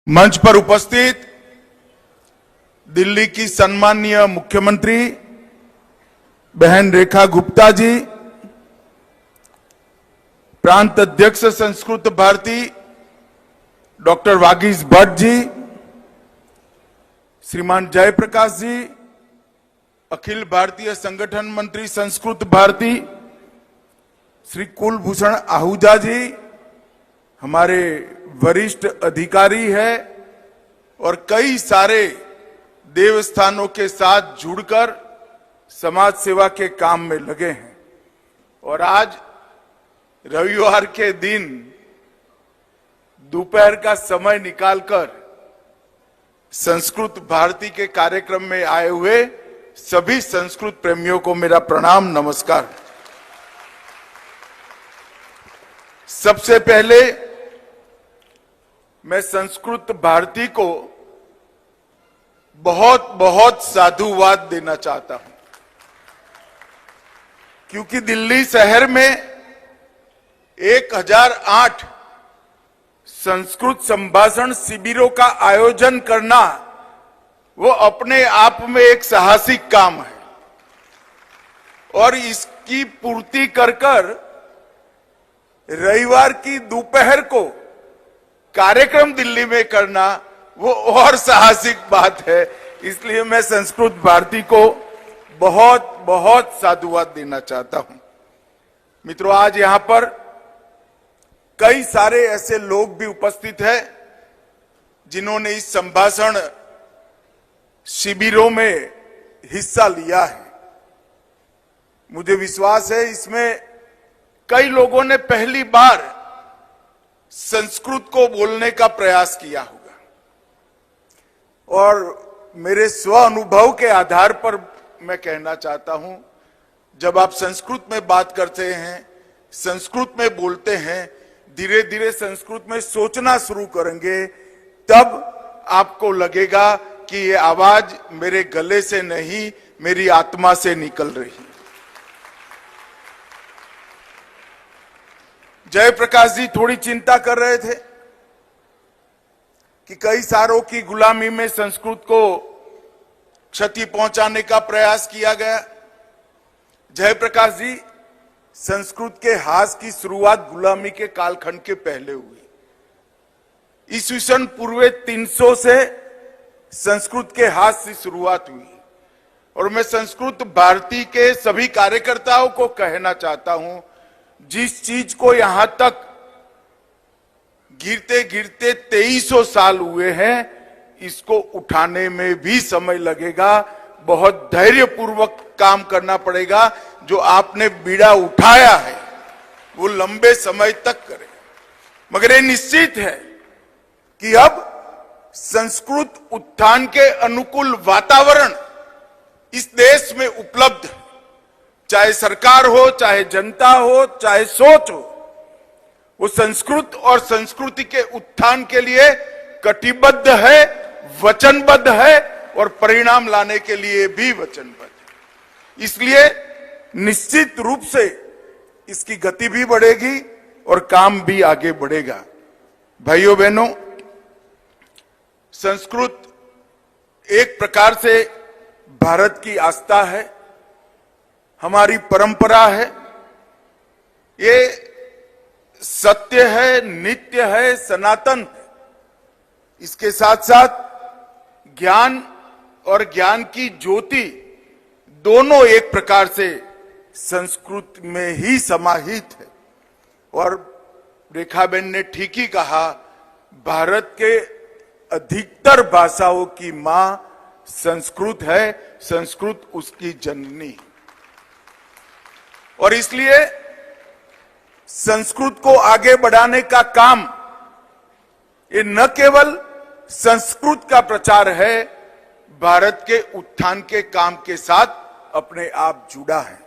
मंच पर उपस्थित दिल्ली की सम्माननीय मुख्यमंत्री बहन रेखा गुप्ता जी, प्रांत अध्यक्ष संस्कृत भारती डॉक्टर वागीश भट्ट जी, श्रीमान जयप्रकाश जी, अखिल भारतीय संगठन मंत्री संस्कृत भारती श्री कुलभूषण आहूजा जी, हमारे वरिष्ठ अधिकारी हैं और कई सारे देवस्थानों के साथ जुड़कर समाज सेवा के काम में लगे हैं। और आज रविवार के दिन दोपहर का समय निकालकर संस्कृत भारती के कार्यक्रम में आए हुए सभी संस्कृत प्रेमियों को मेरा प्रणाम, नमस्कार। सबसे पहले मैं संस्कृत भारती को बहुत बहुत साधुवाद देना चाहता हूं, क्योंकि दिल्ली शहर में 1008 संस्कृत संभाषण शिविरों का आयोजन करना वो अपने आप में एक साहसिक काम है और इसकी पूर्ति कर रविवार की दोपहर को कार्यक्रम दिल्ली में करना वो और साहसिक बात है। इसलिए मैं संस्कृत भारती को बहुत बहुत साधुवाद देना चाहता हूं। मित्रों, आज यहां पर कई सारे ऐसे लोग भी उपस्थित हैं जिन्होंने इस संभाषण शिविरों में हिस्सा लिया है। मुझे विश्वास है इसमें कई लोगों ने पहली बार संस्कृत को बोलने का प्रयास किया होगा और मेरे स्व अनुभव के आधार पर मैं कहना चाहता हूं, जब आप संस्कृत में बात करते हैं, संस्कृत में बोलते हैं, धीरे धीरे संस्कृत में सोचना शुरू करेंगे, तब आपको लगेगा कि ये आवाज मेरे गले से नहीं, मेरी आत्मा से निकल रही है। जयप्रकाश जी थोड़ी चिंता कर रहे थे कि कई सालों की गुलामी में संस्कृत को क्षति पहुंचाने का प्रयास किया गया। जयप्रकाश जी, संस्कृत के ह्रास की शुरुआत गुलामी के कालखंड के पहले हुई। ईस्वीसन पूर्व 300 से संस्कृत के ह्रास की शुरुआत हुई और मैं संस्कृत भारती के सभी कार्यकर्ताओं को कहना चाहता हूं, जिस चीज को यहां तक गिरते गिरते 2300 साल हुए हैं, इसको उठाने में भी समय लगेगा। बहुत धैर्यपूर्वक काम करना पड़ेगा। जो आपने बीड़ा उठाया है वो लंबे समय तक करे, मगर ये निश्चित है कि अब संस्कृत उत्थान के अनुकूल वातावरण इस देश में उपलब्ध है। चाहे सरकार हो, चाहे जनता हो, चाहे सोच हो, वो संस्कृत और संस्कृति के उत्थान के लिए कटिबद्ध है, वचनबद्ध है और परिणाम लाने के लिए भी वचनबद्ध है। इसलिए निश्चित रूप से इसकी गति भी बढ़ेगी और काम भी आगे बढ़ेगा। भाइयों बहनों, संस्कृत एक प्रकार से भारत की आस्था है, हमारी परंपरा है, ये सत्य है, नित्य है, सनातन है। इसके साथ साथ ज्ञान और ज्ञान की ज्योति दोनों एक प्रकार से संस्कृत में ही समाहित है। और रेखाबेन ने ठीक ही कहा, भारत के अधिकतर भाषाओं की मां संस्कृत है, संस्कृत उसकी जननी। और इसलिए संस्कृत को आगे बढ़ाने का काम ये न केवल संस्कृत का प्रचार है, भारत के उत्थान के काम के साथ अपने आप जुड़ा है।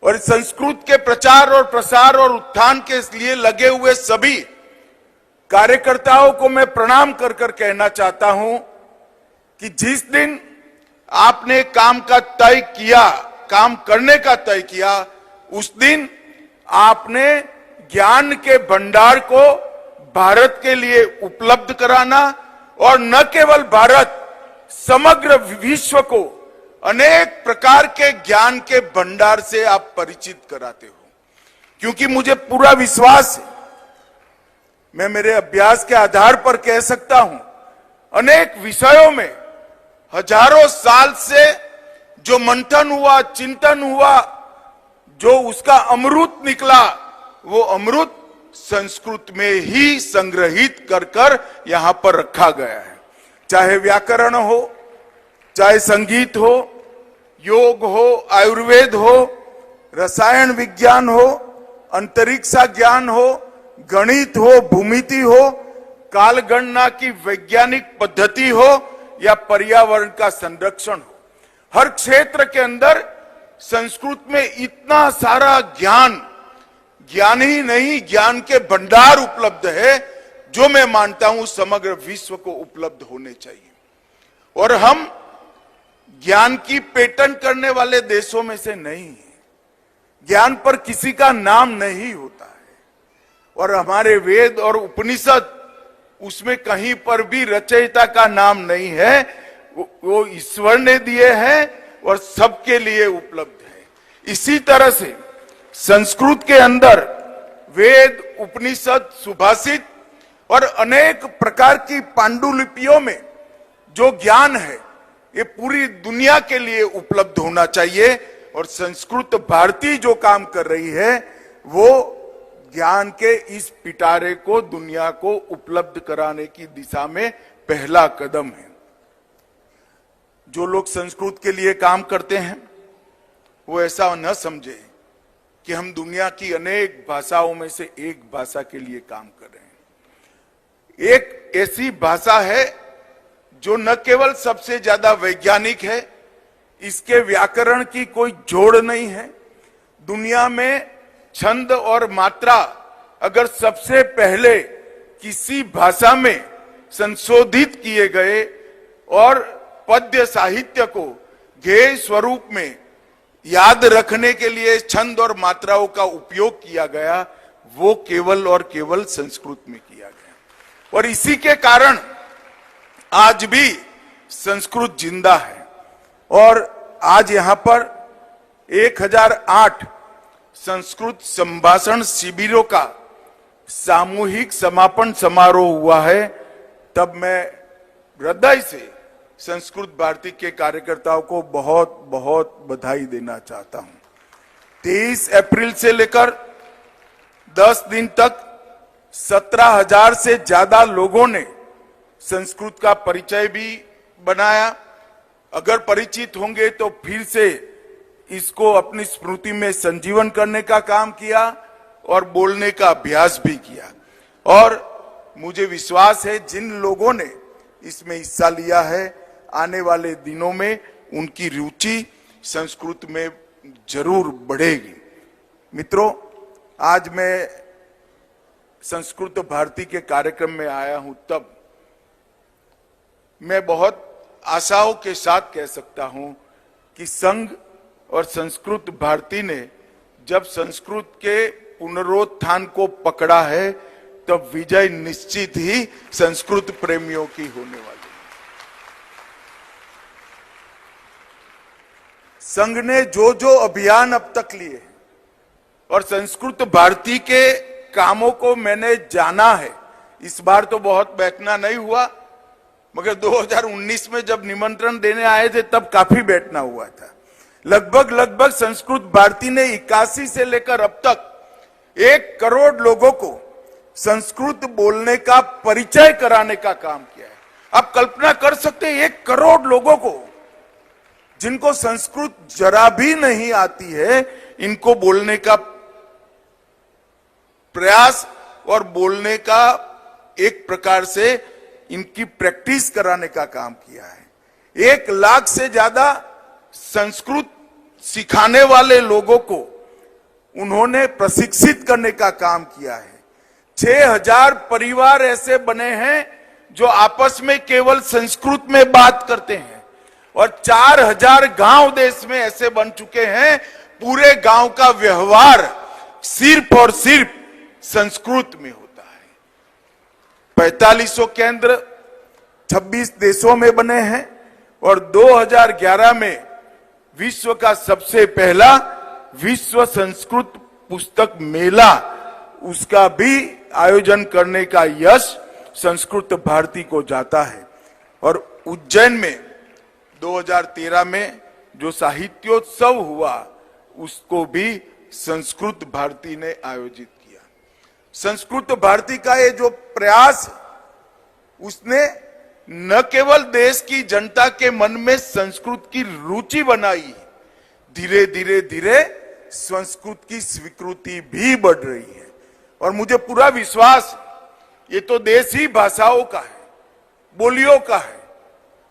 और संस्कृत के प्रचार और प्रसार और उत्थान के लिए लगे हुए सभी कार्यकर्ताओं को मैं प्रणाम कर कहना चाहता हूं कि जिस दिन आपने काम करने का तय किया, उस दिन आपने ज्ञान के भंडार को भारत के लिए उपलब्ध कराना, और न केवल भारत, समग्र विश्व को अनेक प्रकार के ज्ञान के भंडार से आप परिचित कराते हो। क्योंकि मुझे पूरा विश्वास है, मैं मेरे अभ्यास के आधार पर कह सकता हूं, अनेक विषयों में हजारों साल से जो मंथन हुआ, चिंतन हुआ, जो उसका अमृत निकला, वो अमृत संस्कृत में ही संग्रहित कर कर यहां पर रखा गया है। चाहे व्याकरण हो, चाहे संगीत हो, योग हो, आयुर्वेद हो, रसायन विज्ञान हो, अंतरिक्ष ज्ञान हो, गणित हो, भूमिति हो, कालगणना की वैज्ञानिक पद्धति हो, या पर्यावरण का संरक्षण हो, हर क्षेत्र के अंदर संस्कृत में इतना सारा ज्ञान, ज्ञान ही नहीं, ज्ञान के भंडार उपलब्ध है, जो मैं मानता हूं समग्र विश्व को उपलब्ध होने चाहिए। और हम ज्ञान की पेटेंट करने वाले देशों में से नहीं है। ज्ञान पर किसी का नाम नहीं होता है, और हमारे वेद और उपनिषद, उसमें कहीं पर भी रचयिता का नाम नहीं है। वो ईश्वर ने दिए हैं और सबके लिए उपलब्ध है। इसी तरह से संस्कृत के अंदर वेद, उपनिषद, सुभाषित और अनेक प्रकार की पांडुलिपियों में जो ज्ञान है, ये पूरी दुनिया के लिए उपलब्ध होना चाहिए। और संस्कृत भारती जो काम कर रही है, वो ज्ञान के इस पिटारे को दुनिया को उपलब्ध कराने की दिशा में पहला कदम है। जो लोग संस्कृत के लिए काम करते हैं, वो ऐसा न समझे कि हम दुनिया की अनेक भाषाओं में से एक भाषा के लिए काम कर रहे हैं। एक ऐसी भाषा है जो न केवल सबसे ज्यादा वैज्ञानिक है, इसके व्याकरण की कोई जोड़ नहीं है। दुनिया में छंद और मात्रा अगर सबसे पहले किसी भाषा में संशोधित किए गए और पद्य साहित्य को गेय स्वरूप में याद रखने के लिए छंद और मात्राओं का उपयोग किया गया, वो केवल और केवल संस्कृत में किया गया। और इसी के कारण आज भी संस्कृत जिंदा है। और आज यहां पर 1008 संस्कृत संभाषण शिविरों का सामूहिक समापन समारोह हुआ है। तब मैं हृदय से संस्कृत भारती के कार्यकर्ताओं को बहुत बहुत बधाई देना चाहता हूं। 23 अप्रैल से लेकर 10 दिन तक 17,000 से ज्यादा लोगों ने संस्कृत का परिचय भी बनाया। अगर परिचित होंगे तो फिर से इसको अपनी स्मृति में संजीवन करने का काम किया और बोलने का अभ्यास भी किया। और मुझे विश्वास है जिन लोगों ने इसमें हिस्सा लिया है, आने वाले दिनों में उनकी रुचि संस्कृत में जरूर बढ़ेगी। मित्रों, आज मैं संस्कृत भारती के कार्यक्रम में आया हूं, तब मैं बहुत आशाओं के साथ कह सकता हूं कि संघ और संस्कृत भारती ने जब संस्कृत के पुनरुत्थान को पकड़ा है, तब विजय निश्चित ही संस्कृत प्रेमियों की होने वाली है। संघ ने जो जो अभियान अब तक लिए और संस्कृत भारती के कामों को मैंने जाना है। इस बार तो बहुत बैठना नहीं हुआ, मगर 2019 में जब निमंत्रण देने आए थे तब काफी बैठना हुआ था। लगभग संस्कृत भारती ने 81 से लेकर अब तक 1 करोड़ लोगों को संस्कृत बोलने का परिचय कराने का काम किया है। आप कल्पना कर सकते हैं 1 करोड़ लोगों को, जिनको संस्कृत जरा भी नहीं आती है, इनको बोलने का प्रयास और बोलने का एक प्रकार से इनकी प्रैक्टिस कराने का काम किया है। 1 लाख से ज्यादा संस्कृत सिखाने वाले लोगों को उन्होंने प्रशिक्षित करने का काम किया है। 6000 परिवार ऐसे बने हैं जो आपस में केवल संस्कृत में बात करते हैं, और 4000 गांव देश में ऐसे बन चुके हैं, पूरे गांव का व्यवहार सिर्फ और सिर्फ संस्कृत में होता है। 4500 केंद्र 26 देशों में बने हैं और 2011 में विश्व का सबसे पहला विश्व संस्कृत पुस्तक मेला, उसका भी आयोजन करने का यश संस्कृत भारती को जाता है। और उज्जैन में 2013 में जो साहित्योत्सव हुआ, उसको भी संस्कृत भारती ने आयोजित किया। संस्कृत भारती का ये जो प्रयास, उसने न केवल देश की जनता के मन में संस्कृत की रुचि बनाई, धीरे धीरे धीरे संस्कृत की स्वीकृति भी बढ़ रही है। और मुझे पूरा विश्वास, ये तो देसी भाषाओं का है, बोलियों का है।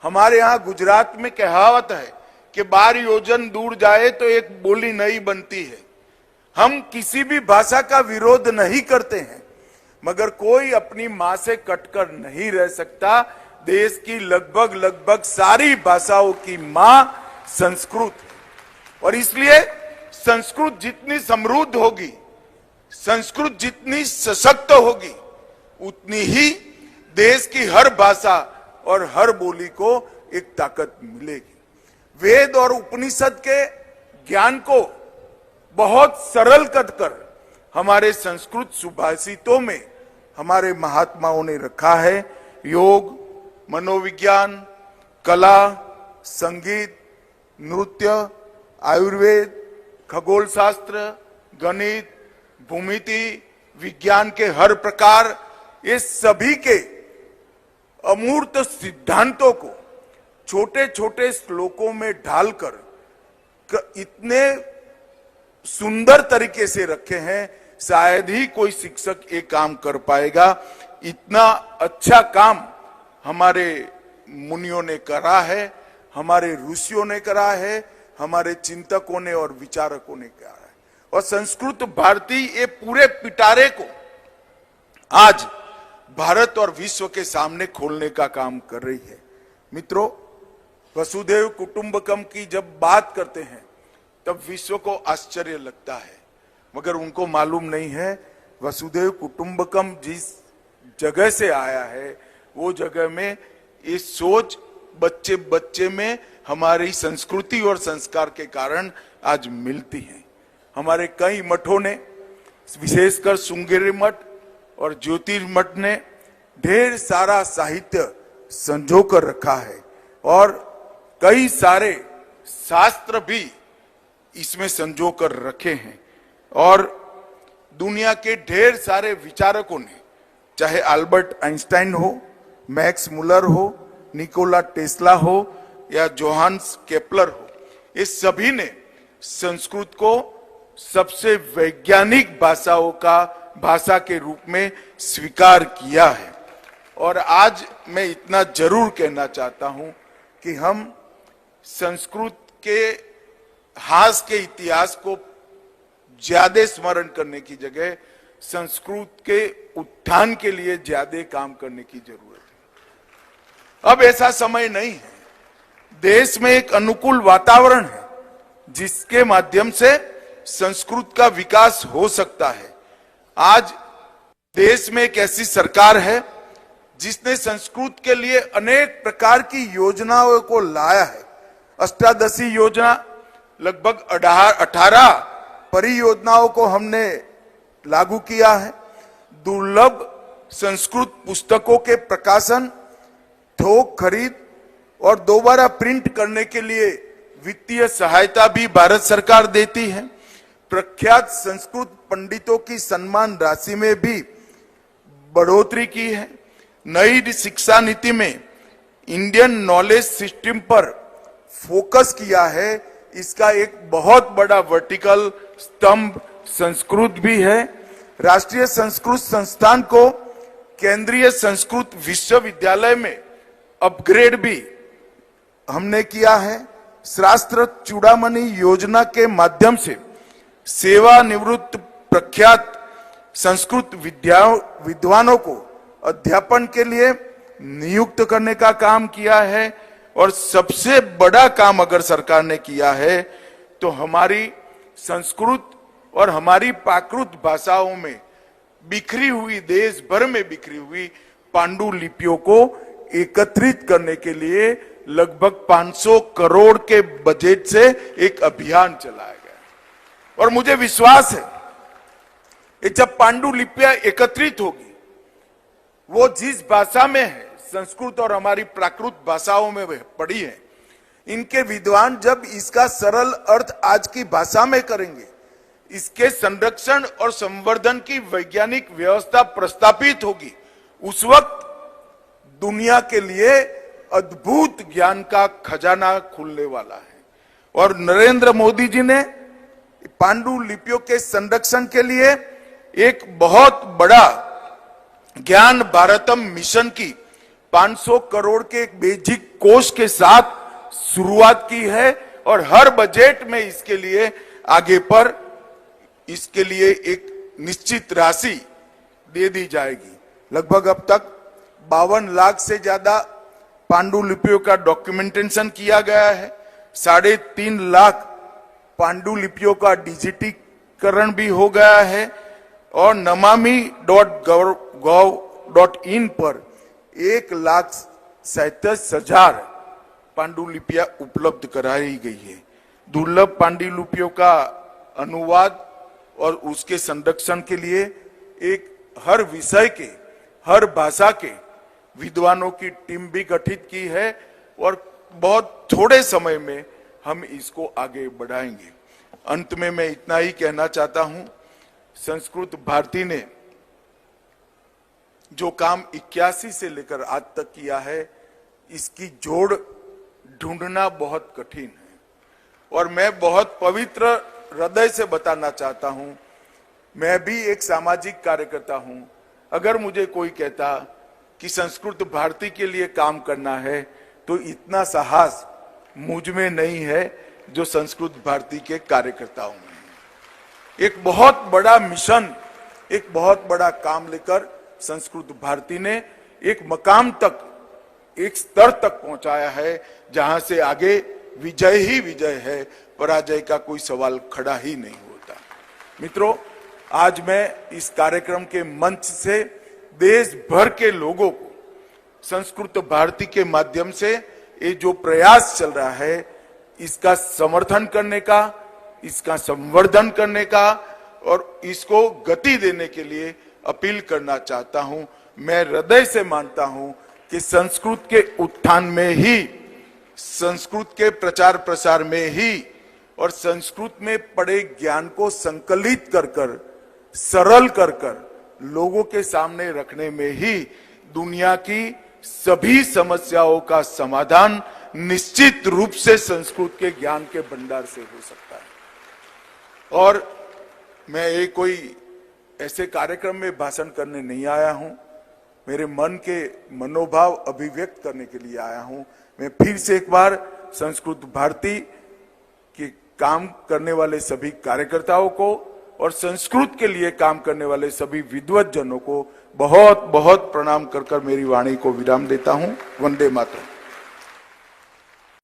हमारे यहां गुजरात में कहावत है कि 12 योजन दूर जाए तो एक बोली नई बनती है। हम किसी भी भाषा का विरोध नहीं करते हैं, मगर कोई अपनी मां से कटकर नहीं रह सकता। देश की लगभग सारी भाषाओं की मां संस्कृत है और इसलिए संस्कृत जितनी समृद्ध होगी, संस्कृत जितनी सशक्त होगी, उतनी ही देश की हर भाषा और हर बोली को एक ताकत मिलेगी। वेद और उपनिषद के ज्ञान को बहुत सरल कर हमारे संस्कृत सुभाषितों में हमारे महात्माओं ने रखा है। योग, मनोविज्ञान, कला, संगीत, नृत्य, आयुर्वेद, खगोल शास्त्र, गणित, भूमिति, विज्ञान के हर प्रकार, ये सभी के अमूर्त सिद्धांतों को छोटे छोटे श्लोकों में ढालकर इतने सुंदर तरीके से रखे हैं, शायद ही कोई शिक्षक ये काम कर पाएगा। इतना अच्छा काम हमारे मुनियों ने करा है, हमारे ऋषियों ने करा है, हमारे चिंतकों ने और विचारकों ने करा है। और संस्कृत भारती ये पूरे पिटारे को आज भारत और विश्व के सामने खोलने का काम कर रही है। मित्रों, वसुधैव कुटुंबकम की जब बात करते हैं तब विश्व को आश्चर्य लगता है, मगर उनको मालूम नहीं है वसुधैव कुटुंबकम जिस जगह से आया है, वो जगह में ये सोच बच्चे बच्चे में हमारी संस्कृति और संस्कार के कारण आज मिलती है। हमारे कई मठों ने, विशेषकर श्रृंगेरी मठ और ज्योतिर्मठ ने ढेर सारा साहित्य संजो कर रखा है और कई सारे शास्त्र भी इसमें संजो कर रखे हैं। और दुनिया के ढेर सारे विचारकों ने, चाहे अल्बर्ट आइंस्टाइन हो, मैक्स मुलर हो, निकोला टेस्ला हो या जोहान्स केपलर हो, ये सभी ने संस्कृत को सबसे वैज्ञानिक भाषा के रूप में स्वीकार किया है। और आज मैं इतना जरूर कहना चाहता हूं कि हम संस्कृत के हास के इतिहास को ज्यादा स्मरण करने की जगह संस्कृत के उत्थान के लिए ज्यादा काम करने की जरूरत है। अब ऐसा समय नहीं है, देश में एक अनुकूल वातावरण है जिसके माध्यम से संस्कृत का विकास हो सकता है। आज देश में एक ऐसी सरकार है जिसने संस्कृत के लिए अनेक प्रकार की योजनाओं को लाया है। अष्टादशी योजना, लगभग 18 परियोजनाओं को हमने लागू किया है। दुर्लभ संस्कृत पुस्तकों के प्रकाशन, थोक खरीद और दोबारा प्रिंट करने के लिए वित्तीय सहायता भी भारत सरकार देती है। प्रख्यात संस्कृत पंडितों की सम्मान राशि में भी बढ़ोतरी की है। नई शिक्षा नीति में इंडियन नॉलेज सिस्टम पर फोकस किया है। इसका एक बहुत बड़ा वर्टिकल स्तंभ संस्कृत भी है। राष्ट्रीय संस्कृत संस्थान को केंद्रीय संस्कृत विश्वविद्यालय में अपग्रेड भी हमने किया है। शास्त्र चूड़ामणि योजना के माध्यम से सेवानिवृत्त प्रख्यात संस्कृत विद्वानों को अध्यापन के लिए नियुक्त करने का काम किया है। और सबसे बड़ा काम अगर सरकार ने किया है तो हमारी संस्कृत और हमारी प्राकृत भाषाओं में बिखरी हुई, देश भर में बिखरी हुई पांडुलिपियों को एकत्रित करने के लिए लगभग 500 करोड़ के बजट से एक अभियान चलाया गया। और मुझे विश्वास है कि जब पांडुलिपियां एकत्रित होगी, वो जिस भाषा में है, संस्कृत और हमारी प्राकृत भाषाओं में पढ़ी है, इनके विद्वान जब इसका सरल अर्थ आज की भाषा में करेंगे, इसके संरक्षण और संवर्धन की वैज्ञानिक व्यवस्था प्रस्तापित होगी, उस वक्त दुनिया के लिए अद्भुत ज्ञान का खजाना खुलने वाला है। और नरेंद्र मोदी जी ने पांडुलिपियों के संरक्षण के लिए एक बहुत बड़ा ज्ञान भारतम मिशन की 500 करोड़ के एक बेसिक कोष के साथ शुरुआत की है। और हर बजट में इसके लिए आगे पर इसके लिए एक निश्चित राशि दे दी जाएगी। लगभग अब तक 52 लाख से ज्यादा पांडुलिपियों का डॉक्यूमेंटेशन किया गया है। 3.5 लाख पांडुलिपियों का डिजिटीकरण भी हो गया है। और namami.gov.in पर 1,37,000 पांडुलिपियां उपलब्ध कराई गई है। दुर्लभ पांडुलिपियों का अनुवाद और उसके संरक्षण के लिए एक हर विषय के, हर भाषा के विद्वानों की टीम भी गठित की है और बहुत थोड़े समय में हम इसको आगे बढ़ाएंगे। अंत में मैं इतना ही कहना चाहता हूं, संस्कृत भारती ने जो काम 81 से लेकर आज तक किया है, इसकी जोड़ ढूंढना बहुत कठिन है। और मैं बहुत पवित्र हृदय से बताना चाहता हूं, मैं भी एक सामाजिक कार्यकर्ता हूं। अगर मुझे कोई कहता कि संस्कृत भारती के लिए काम करना है, तो इतना साहस मुझ में नहीं है जो संस्कृत भारती के कार्यकर्ताओं में है। एक बहुत बड़ा मिशन, एक बहुत बड़ा काम लेकर संस्कृत भारती ने एक मकाम तक, एक स्तर तक पहुंचाया है, जहां से आगे विजय ही विजय है, पराजय का कोई सवाल खड़ा ही नहीं होता। मित्रों, आज मैं इस कार्यक्रम के मंच से देश भर के लोगों को संस्कृत भारती के माध्यम से ये जो प्रयास चल रहा है, इसका समर्थन करने का, इसका संवर्धन करने का और इसको गति देने के लिए अपील करना चाहता हूं। मैं हृदय से मानता हूं कि संस्कृत के उत्थान में ही, संस्कृत के प्रचार प्रसार में ही और संस्कृत में पड़े ज्ञान को संकलित कर कर, सरल कर कर लोगों के सामने रखने में ही दुनिया की सभी समस्याओं का समाधान निश्चित रूप से संस्कृत के ज्ञान के भंडार से हो सकता है। और मैं ये कोई ऐसे कार्यक्रम में भाषण करने नहीं आया हूं, मेरे मन के मनोभाव अभिव्यक्त करने के लिए आया हूं। मैं फिर से एक बार संस्कृत भारती के काम करने वाले सभी कार्यकर्ताओं को और संस्कृत के लिए काम करने वाले सभी विद्वत जनों को बहुत बहुत प्रणाम कर मेरी वाणी को विराम देता हूं। वंदे मातरम।